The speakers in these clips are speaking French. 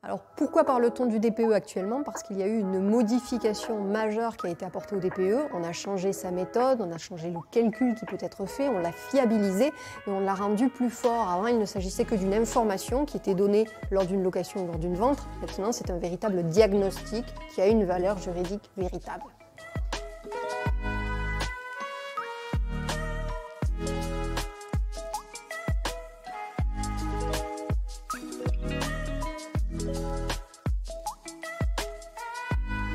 Alors pourquoi parle-t-on du DPE actuellement? Parce qu'il y a eu une modification majeure qui a été apportée au DPE. On a changé sa méthode, on a changé le calcul qui peut être fait, on l'a fiabilisé et on l'a rendu plus fort. Avant, il ne s'agissait que d'une information qui était donnée lors d'une location ou lors d'une vente. Maintenant, c'est un véritable diagnostic qui a une valeur juridique véritable.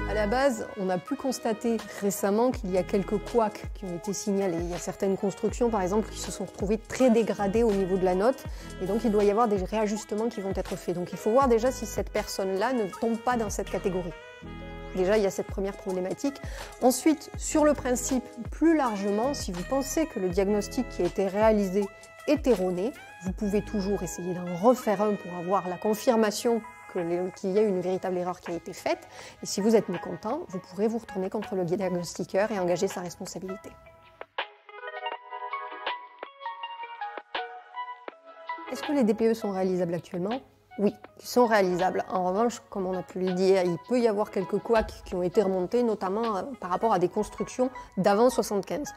À la base, on a pu constater récemment qu'il y a quelques couacs qui ont été signalés. Il y a certaines constructions, par exemple, qui se sont retrouvées très dégradées au niveau de la note. Et donc, il doit y avoir des réajustements qui vont être faits. Donc, il faut voir déjà si cette personne-là ne tombe pas dans cette catégorie. Déjà, il y a cette première problématique. Ensuite, sur le principe, plus largement, si vous pensez que le diagnostic qui a été réalisé est erroné, vous pouvez toujours essayer d'en refaire un pour avoir la confirmation qu'il y a une véritable erreur qui a été faite. Et si vous êtes mécontent, vous pourrez vous retourner contre le diagnostiqueur et engager sa responsabilité. Est-ce que les DPE sont réalisables actuellement? Oui, ils sont réalisables. En revanche, comme on a pu le dire, il peut y avoir quelques couacs qui ont été remontés, notamment par rapport à des constructions d'avant 1975.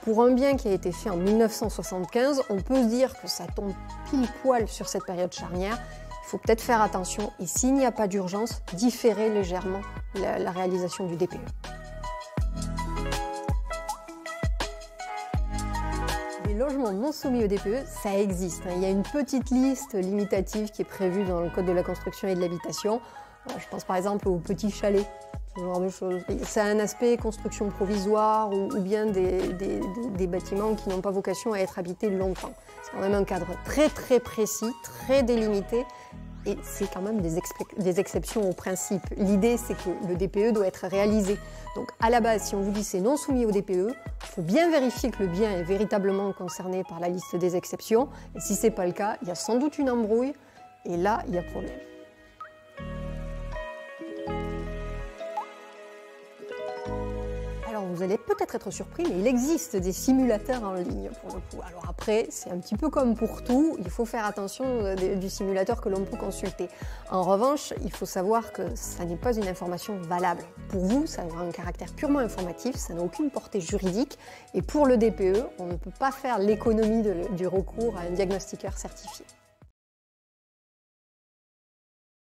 Pour un bien qui a été fait en 1975, on peut se dire que ça tombe pile poil sur cette période charnière. Il faut peut-être faire attention et s'il n'y a pas d'urgence, différer légèrement la réalisation du DPE. Les logements non soumis au DPE, ça existe. Il y a une petite liste limitative qui est prévue dans le Code de la construction et de l'habitation. Je pense par exemple aux petits chalets, ce genre de choses. Ça a un aspect construction provisoire ou bien des bâtiments qui n'ont pas vocation à être habités longtemps. C'est quand même un cadre très précis, très délimité. Et c'est quand même des exceptions au principe. L'idée, c'est que le DPE doit être réalisé. Donc, à la base, si on vous dit c'est non soumis au DPE, il faut bien vérifier que le bien est véritablement concerné par la liste des exceptions. Et si ce n'est pas le cas, il y a sans doute une embrouille. Et là, il y a problème. Alors, vous allez peut-être être surpris, mais il existe des simulateurs en ligne pour le coup. Alors après, c'est un petit peu comme pour tout, il faut faire attention du simulateur que l'on peut consulter. En revanche, il faut savoir que ça n'est pas une information valable. Pour vous, ça a un caractère purement informatif, ça n'a aucune portée juridique. Et pour le DPE, on ne peut pas faire l'économie du recours à un diagnostiqueur certifié.